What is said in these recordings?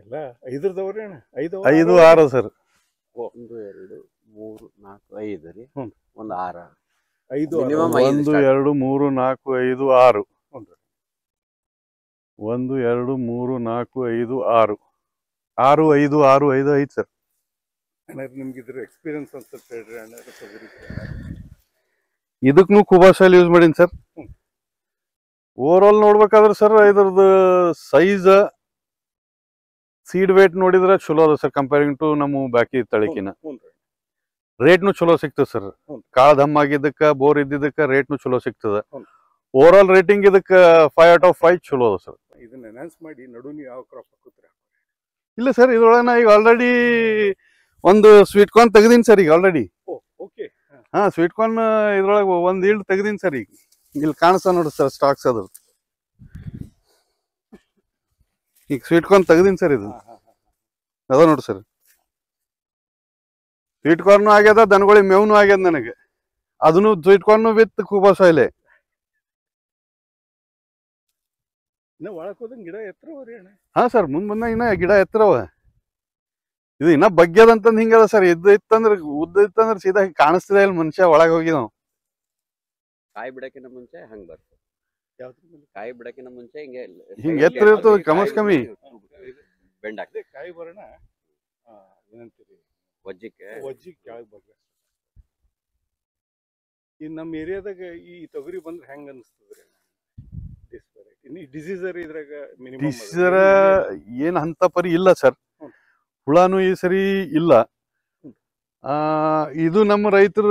ಎಲ್ಲ ಐದರದವ್ರಿ ಅಣ್ಣ? 5 6 ಸರ್. 1 2 3 4 5 ರೀ. ಹ್ಞೂ. ಒಂದು 6 5 Minimum 1 2 3 4 5 6 1 2 3 4 5 6 6 5 6 5 5 ಸರ್. ಅಣ್ಣ ನಿಮ್ಗೆ ಇದ್ರ ಎಕ್ಸ್ಪೀರಿಯನ್ಸ್ ಅನ್ಸುತ್ತೆ ಹೇಳ್ರಿ ಅಣ್ಣ ತೊಗರಿ. ಇದಕ್ಕೂ ಕುಬಾ ಸಾಯಿಲ್ ಯೂಸ್ ಮಾಡೀನಿ ಸರ್. ಓವರ್ ಆಲ್ ನೋಡ್ಬೇಕಾದ್ರೆ ಸರ್ ಇದ್ರದ್ದು ಸೈಜ್ ಸೀಡ್ ವೇಟ್ ನೋಡಿದ್ರೆ ಚಲೋ ಅದ ಸರ್ ಕಂಪೇರಿಂಗ್ ಟು ನಮ್ಮ ಬಾಕಿ ತಳಿಕಿನ. ರೇಟ್ನು ಚಲೋ ಸಿಗ್ತದೆ ಸರ್. ಕಾಳ ದಮ್ ಆಗಿದ್ದಕ್ಕ ಬೋರ್ ಇದ್ದಿದ್ದಕ್ಕ ರೇಟ್ನು ಚಲೋ ಸಿಗ್ತದ. ಓವರ್ ಆಲ್ ರೇಟಿಂಗ್ ಇದಕ್ಕ 5 out of 5 ಚಲೋ ಅದ ಸರ್. ಇದನ್ನ ಎನ್ಹಾನ್ಸ್ ಮಾಡಿ ನಡುವೆ ಯಾವ ಕ್ರಾಪ್ ಹಾಕುತ್ತೀರಾ? ಇಲ್ಲ ಸರ್, ಇದ್ರೊಳಗೆ ನಾ ಈಗ ಆಲ್ರೆಡಿ ಒಂದು ಸ್ವೀಟ್ ಕಾರ್ನ್ ತೆಗ್ದೀನಿ ಸರ್ ಈಗ ಆಲ್ರೆಡಿ. ಓಕೆ. ಹಾ, ಸ್ವೀಟ್ ಕಾರ್ನ್ ಇದ್ರೊಳಗೆ ಒಂದ್ ಈಲ್ಡ್ ತೆಗ್ದೀನಿ ಸರ್. ಈಗ ಇಲ್ಲಿ ಕಾಣಿಸ್ತಾ ನೋಡಿ ಸರ್ ಸ್ಟಾಕ್ಸ್ ಅದ್ರ. ಈಗ ಸ್ವೀಟ್ ಕಾರ್ನ್ ತೆಗ್ದೀನಿ ಸರ್. ಇದು ಅದ ನೋಡಿ ಸರ್. ಸ್ವೀಟ್ ಕಾರ್ನ್ ಆಗ್ಯದ, ದನಗಳಿಗೆ ಮೇವ್ನು ಆಗ್ಯದ ನನಗೆ. ಅದನ್ನು ಸ್ವೀಟ್ ಕಾರ್ನ್ ವಿತ್ ಕುಬಾ ಸಾಯಿಲೆ. ಇನ್ನ ಒಳಕ್ ಹೋದಂಗ ಗಿಡ ಎತ್ತರವರಿ ಅಣ್ಣ? ಹಾ ಸರ್, ಮುಂದ್ ಬಂದಾಗ ಇನ್ನ ಗಿಡ ಎತ್ತರವ. ಇದು ಇನ್ನ ಬಗ್ಗ್ಯದಂತಂದ್ ಹಿಂಗದ ಸರ್. ಉದ್ದ ಇತ್ತಂದ್ರೆ ಸೀದಾ ಕಾಣಿಸ್ತಿದೆ ಇಲ್ಲಿ ಮನುಷ್ಯ ಒಳಗೆ ಹೋಗಿ ನಾವು. ಕಾಯಿ ಬಿಡಕ್ಕಿಂತ ಮುಂಚೆ ಹಂಗ್ ಬರ್ತದೆ. ಕಾಯಿ ಬಿಡಕ್ಕಿಂತ ಮುಂಚೆ ಹಿಂಗೆ ಎತ್ತರ ಇರ್ತದೆ ಕಮ್ಮಿ. ಬೆಂಡ್ ಆಗ್ತದೆ. ಕಾಯಿ ಬರೋಣ ಏನಂತೀರಿ ವಜ್ಜಿಗೆ ಕೆಳಗೆ ಬರ್ರಿ. ಈ ನಮ್ಮ ಏರಿಯಾದಾಗ ಈ ತೊಗರಿ ಬಂದ್ರೆ ಹೆಂಗ ಅನಿಸ್ತದ್ರಿ? ಡಿಸೀಸರ್ ಇದ್ರಾಗ ಡಿಸೀಸರ್ ಏನ್ ಅಂತ ಪರಿ ಇಲ್ಲ ಸರ್. ಹುಳಾನು ಈ ಸರಿ ಇಲ್ಲ. ಇದು ನಮ್ಮ ರೈತರ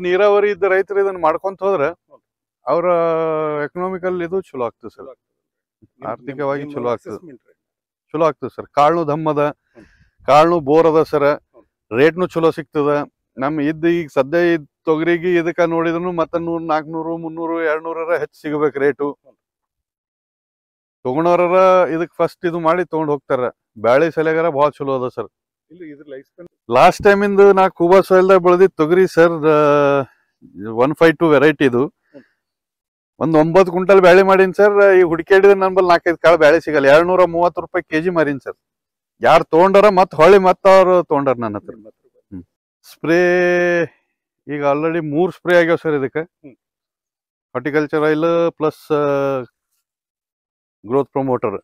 ನೀರಾವರಿ ಇದ್ದ ರೈತರು ಇದನ್ನ ಮಾಡ್ಕೊಂತ ಹೋದ್ರೆ ಅವ್ರ ಎಕನಾಮಿಕಲ್ ಇದು ಚಲೋ ಆಗ್ತದೆ ಸರ್. ಆರ್ಥಿಕವಾಗಿ ಚಲೋ ಆಗ್ತದೆ ಸರ್. ಕಾಳ್ನು ದಮ್ಮದ, ಕಾಳ್ನು ಬೋರ್ ಅದ ಸರ್. ರೇಟ್ನು ಚಲೋ ಸಿಗ್ತದ. ನಮ್ಮ ಈಗ ಸದ್ಯ ತೊಗರಿಗೆ ಇದಕ್ಕ ನೋಡಿದ್ರು ಮತ್ತೆ 100 400 300 200 ಹೆಚ್ಚು ಸಿಗಬೇಕು ರೇಟು. ತಗೊಂಡವ್ರ ಇದಕ್ ಫಸ್ಟ್ ಇದು ಮಾಡಿ ತಗೊಂಡ್ ಹೋಗ್ತಾರ. ಬ್ಯಾಳಿ ಸಲೆಗಾರ ಬಹಳ ಚಲೋ ಅದ ಸರ್. ಲಾಸ್ಟ್ ಟೈಮ್ ಇಂದ ನಾ ಕುಬಾ ಸಾಯಿಲ್ದಾಗ ಬೆಳೆದಿದ್ ತೊಗರಿ ಸರ್ 152 ವೆರೈಟಿ. ಇದು ಒಂದ್ 9 ಕ್ವಿಂಟಲ್ ಬ್ಯಾಳಿ ಮಾಡೀನಿ ಸರ್. ಈ ಹುಡುಕಾಡಿದ ನನ್ಬಲ್ 4-5 ಕಾಳು ಬ್ಯಾಳಿ ಸಿಗಲ್ಲ. 230 ರೂಪಾಯಿ ಕೆಜಿ ಮಾರೀನಿ ಸರ್. ಯಾರು ತಗೊಂಡಾರ ಮತ್ ಅವ್ರು ತಗೊಂಡಾರ ನನ್ನ ಹತ್ರ. ಸ್ಪ್ರೇ ಈಗ ಆಲ್ರೆಡಿ 3 ಸ್ಪ್ರೇ ಆಗ್ಯಾವ ಸರ್. ಇದಕ್ಕೆ horticulture oil plus growth promoter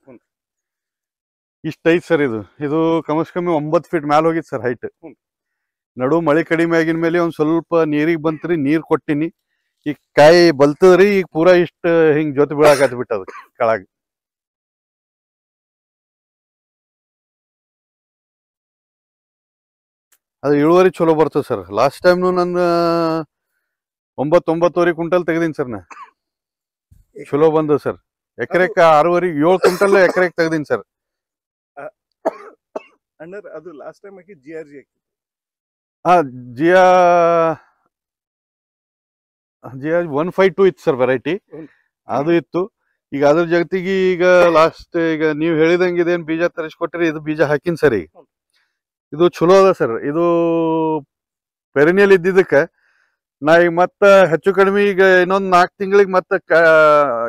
ಇಷ್ಟ ಐತ್ ಸರ್. ಇದು ಕಮ್ಮಿ 9 ಫೀಟ್ ಮ್ಯಾಲ ಹೋಗಿತ್ ಸರ್ ಹೈಟ್. ನಡು ಮಳೆ ಕಡಿಮೆ ಆಗಿನ ಮೇಲೆ ಒಂದ್ ಸ್ವಲ್ಪ ನೀರಿಗೆ ಬಂತ್ರಿ, ನೀರ್ ಕೊಟ್ಟಿನಿ. ಈಗ ಕಾಯಿ ಬಲ್ತದ್ರಿ. ಈಗ ಪೂರಾ ಇಷ್ಟ ಹಿಂಗ್ ಜೊತೆ ಬೀಳಾಕತ್ ಬಿಟ್ಟದ ಕೆಳಗ. ಅದು ಇಳುವರಿ ಚಲೋ ಬರ್ತದೆ ಸರ್. ಲಾಸ್ಟ್ ಟೈಮ್ನು ನನ್ನ 9-9.5 ಕ್ವಿಂಟಲ್ ತೆಗ್ದೀನಿ ಸರ್. ನಾ ಚಲೋ ಬಂದ ಸರ್. ಎಕರೆಕ್ 6.5-7 ಕ್ವಿಂಟಲ್ ಎಕರೆಕ್ ತೆಗ್ದೀನಿ ಸರ್. ಅಣ್ಣರ್ ಅದು ಲಾಸ್ಟ್ ಟೈಮ್ ಹಾಕಿ GRG GRG 152 ಇತ್ತು ಸರ್ ವೆರೈಟಿ. ಅದು ಇತ್ತು. ಈಗ ಅದ್ರ ಜೊತೆಗೆ ಈಗ ಲಾಸ್ಟ್ ಈಗ ನೀವು ಹೇಳಿದಂಗೆ ಇದೇನ್ ಬೀಜ ತರಿಸ್ಕೊಟ್ರಿ, ಇದು ಬೀಜ ಹಾಕಿನ್ ಸರ್. ಈಗ ಇದು ಚಲೋ ಅದ ಸರ್. ಇದು ಪೆರಿನಿಯಲ್ ಇದ್ದಿದ್ದಕ್ಕೆ ನಾ ಈಗ ಮತ್ತ ಹೆಚ್ಚು ಕಡಿಮೆ ಈಗ ಇನ್ನೊಂದ್ 4 ತಿಂಗಳಿಗೆ ಮತ್ತೆ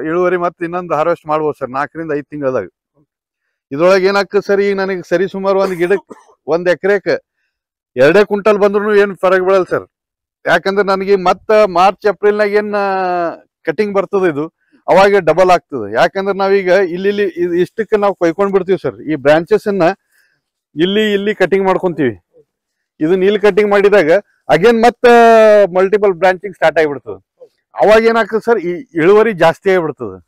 ಇಳುವರಿ ಮತ್ತೆ ಇನ್ನೊಂದು ಹಾರ್ವೆಸ್ಟ್ ಮಾಡ್ಬೋದು ಸರ್. 4 ರಿಂದ 5 ತಿಂಗಳದಾಗ. ಇದ್ರೊಳಗೆ ಏನಾಗ್ತದೆ ಸರ್, ಈಗ ನನಗೆ ಸರಿ ಸುಮಾರು ಒಂದ್ ಗಿಡಕ್ಕೆ 1 ಎಕರೆಕ್ 2 ಕ್ವಿಂಟಲ್ ಬಂದ್ರು ಏನ್ ಫರಕ್ ಬೀಳಲ್ಲ ಸರ್. ಯಾಕಂದ್ರೆ ನನಗೆ ಮತ್ತ ಮಾರ್ಚ್ ಏಪ್ರಿಲ್ನಾಗ ಏನ್ ಕಟಿಂಗ್ ಬರ್ತದೆ ಇದು ಅವಾಗ ಡಬಲ್ ಆಗ್ತದೆ. ಯಾಕಂದ್ರೆ ನಾವೀಗ ಇಲ್ಲಿ ಇಷ್ಟಕ್ಕೆ ನಾವು ಕೊಯ್ಕೊಂಡ್ ಬಿಡ್ತೀವಿ ಸರ್. ಈ ಬ್ರಾಂಚಸ್ ಅನ್ನ ಇಲ್ಲಿ ಕಟಿಂಗ್ ಮಾಡ್ಕೊಂತೀವಿ. ಇದನ್ನ ಇಲ್ಲಿ ಕಟಿಂಗ್ ಮಾಡಿದಾಗ ಅಗೇನ್ ಮತ್ತ ಮಲ್ಟಿಪಲ್ ಬ್ರಾಂಚಿಂಗ್ ಸ್ಟಾರ್ಟ್ ಆಗಿಬಿಡ್ತದೆ. ಅವಾಗ ಏನಾಗ್ತದೆ ಸರ್, ಈ ಇಳುವರಿ ಜಾಸ್ತಿ ಆಗಿಬಿಡ್ತದೆ.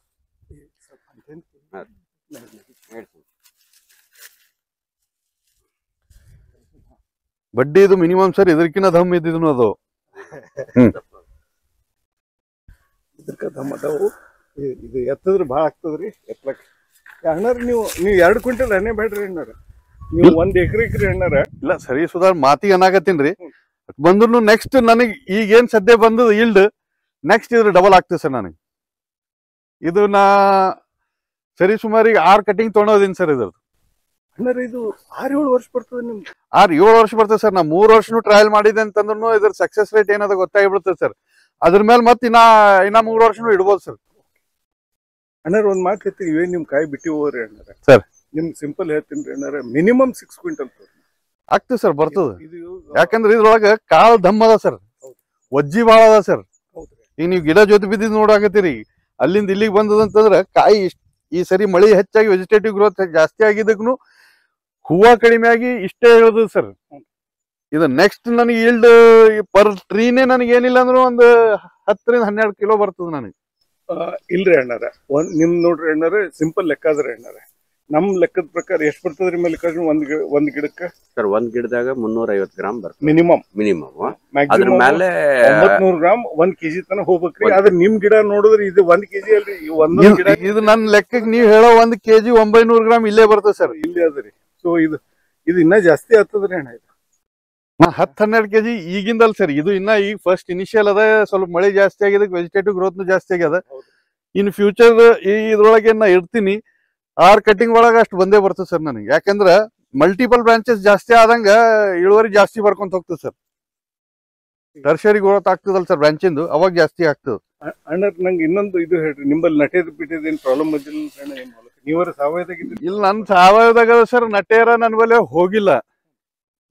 ಬಡ್ಡಿ ಇದು ಮಿನಿಮಮ್ ಸರ್. ಇದಕ್ಕಿಂತ ದಮ್ ಇದ್ದಿದ್ನು ಅದು. ಇದಕ್ಕ ದಮ್ ಅದಾವು. ಇದು ಎತ್ತದ್ರ ಭಾಳ ಆಗ್ತದ್ರಿ ಎತ್ತಲಕ್. ಅಣ್ಣಾರ ನೀವು 2 ಕ್ವಿಂಟಲ್ ಎಣ್ಣೆ ಬೇಡ್ರಿ ಅಣ್ಣಾರ. ನೀವು 1 ಎಕರೆಕ್ರಿ ಅಣ್ಣಾರ? ಇಲ್ಲ ಸರಿ ಸುಧಾರ್ ಮಾತಿಗೆ ಅನ್ನಾಗತ್ತೀನ್ರಿ. ಬಂದ್ರು ನೆಕ್ಸ್ಟ್ ನನಗೆ ಈಗ ಏನ್ ಸದ್ಯ ಬಂದದ ಈಲ್ಡ್ ನೆಕ್ಸ್ಟ್ ಇದ್ರ ಡಬಲ್ ಆಗ್ತದೆ ಸರ್. ನನಗೆ ಇದು ನಾ ಸರಿ ಸುಮಾರು ಈಗ 6 ಕಟಿಂಗ್ ತೊಗೊಂಡೋದೀನಿ ಸರ್. ಇದ್ರದ್ದು ಅಣ್ಣಾರ ಇದು 6-7 ವರ್ಷ ಬರ್ತದೆ ನಿಮ್ಗೆ? 6-7 ವರ್ಷ ಬರ್ತದೆ ಸರ್. ನಾ 3 ವರ್ಷನು ಟ್ರಯಲ್ ಮಾಡಿದೆ ಅಂತಂದ್ರು ಇದ್ರ ಸಕ್ಸಸ್ ರೇಟ್ ಏನದ ಗೊತ್ತಾಗಿಬಿಡ್ತದೆ ಸರ್. ಅದ್ರ ಮೇಲೆ ಮತ್ತೆ ಇನ್ನ 3 ವರ್ಷನು ಇಡ್ಬೋದು ಸರ್. ಅಣ್ಣಾರ ಒಂದ್ ಮಾತು ಹೇಳ್ತೀವಿ, ಇವೇ ನಿಮ್ ಕಾಯಿ ಬಿಟ್ಟಿ ಹೋಗ್ರಿ ಅಣ್ಣಾರ. ಸರ್ ನಿಮ್ಗೆ ಸಿಂಪಲ್ ಹೇಳ್ತೀನಿ ಅಣ್ಣಾರ, ಮಿನಿಮಮ್ 6 ಕ್ವಿಂಟಲ್ ಆಗ್ತದೆ ಸರ್, ಬರ್ತದ. ಇದು ಯಾಕಂದ್ರೆ ಇದ್ರೊಳಗ ಕಾಳು ದಮ್ ಅದ ಸರ್, ಹೌದು. ವಜ್ಜಿ ಬಾಳ ಅದ ಸರ್. ಹೌದ್ರಿ. ಈಗ ನೀವು ಗಿಡ ಜೊತೆ ಬಿದ್ದಿದ್ ನೋಡಾಕತ್ತೀರಿ, ಅಲ್ಲಿಂದ ಇಲ್ಲಿಗೆ ಬಂದದಂತಂದ್ರ ಕಾಯಿ ಈ ಸರಿ ಮಳಿ ಹೆಚ್ಚಾಗಿ ವೆಜಿಟೇಟಿವ್ ಗ್ರೋತ್ ಜಾಸ್ತಿ ಆಗಿದ್ದಕ್ಕೂ ಹೂವ ಕಡಿಮೆ ಆಗಿ ಇಷ್ಟೇ ಹೇಳುದು ಸರ್. ಇದು ನೆಕ್ಸ್ಟ್ ನನಗೆ ಈಲ್ಡ್ ಪರ್ ಟ್ರೀನೇ ನನಗೆ ಏನಿಲ್ಲ ಅಂದ್ರೂ ಒಂದು 10 ರಿಂದ 12 ಕಿಲೋ ಬರ್ತದ ನನಗೆ. ಇಲ್ರಿ ಅಣ್ಣಾರ, ನಿಮ್ ನೋಡ್ರಿ ಅಣ್ಣಾರ, ಸಿಂಪಲ್ ಲೆಕ್ಕ ಅದ್ರಿ ಅಣ್ಣಾರ. ನಮ್ ಲೆಕ್ಕದ ಪ್ರಕಾರ ಎಷ್ಟ್ ಬರ್ತದ್ರಿ ಮಲ್ಲಿಕಾರ್ಜುನ್ ಒಂದ್ ಗಿಡಕ್ಕೆ? ಸರ್ ಒಂದ್ ಗಿಡದಾಗ 350 ಗ್ರಾಮ್ ಬರ್ತದೆ ಮಿನಿಮಮ್. ಅದ್ರ ಮೇಲೆ 900 ಗ್ರಾಮ್ 1 kg ತನ ಹೋಗ್ಬೇಕ್ರಿ. ಆದ್ರೆ ನಿಮ್ ಗಿಡ ನೋಡಿದ್ರೆ ಇದು 1 kg ಅಲ್ರಿ, ಒಂದೊಂದ್ ಗಿಡ ಇದು ನನ್ನ ಲೆಕ್ಕಕ್ಕೆ ನೀವು ಹೇಳೋ 1 kg 900 ಗ್ರಾಮ್ ಇಲ್ಲೇ ಬರ್ತದೆ ಸರ್. ಇಲ್ಲೇ ಅದ್ರಿ. ಸೊ ಇದು ಇನ್ನ ಜಾಸ್ತಿ ಆಗ್ತದ್ರಿ ಅಣ್ಣ. ಇದು 10-12 kg ಈಗಿಂದಲ್ ಸರ್. ಇದು ಇನ್ನ ಈಗ ಫಸ್ಟ್ ಇನಿಷಿಯಲ್ ಅದ, ಸ್ವಲ್ಪ ಮಳೆ ಜಾಸ್ತಿ ಆಗಿದೆ, ವೆಜಿಟೇಟಿವ್ ಗ್ರೋತ್ ಜಾಸ್ತಿ ಆಗ್ಯದ. ಇನ್ ಫ್ಯೂಚರ್ ಇದ್ರೊಳಗೆ ನಾ ಇಡ್ತೀನಿ 6 ಕಟಿಂಗ್ ಒಳಗ ಅಷ್ಟು ಬಂದೇ ಬರ್ತದೆ ಸರ್ ನನಗೆ. ಯಾಕಂದ್ರ ಮಲ್ಟಿಪಲ್ ಬ್ರಾಂಚಸ್ ಜಾಸ್ತಿ ಆದಂಗ ಇಳುವರಿ ಜಾಸ್ತಿ ಬರ್ಕೊಂತ ಹೋಗ್ತದೆ ಸರ್. ಟರ್ಷರಿ ಗ್ರೋತ್ ಆಗ್ತದಲ್ಲ ಸರ್ ಬ್ರಾಂಚಿಂದು, ಅವಾಗ ಜಾಸ್ತಿ ಆಗ್ತದೆ. ಅಣ್ಣ ನಂಗೆ ಇನ್ನೊಂದು ಇದು ಹೇಳ್ರಿ, ನಿಮ್ಮಲ್ಲಿ ನಟೇದ್ ಬಿಟ್ಟಿದ್ ಏನ್ ಪ್ರಾಬ್ಲಮ್ ಬಂದಿಲ್ಲ ಅಣ್ಣ? ಏನ್ ಮೂಲಕ ನೀವರ ಸಾವಯವದಾಗಿದ್ರಿ? ಇಲ್ಲ, ನನ್ ಸಾವಯವದಾಗ ಸರ್ ನಟೇರ ನನ್ ಬಲೆ ಹೋಗಿಲ್ಲ,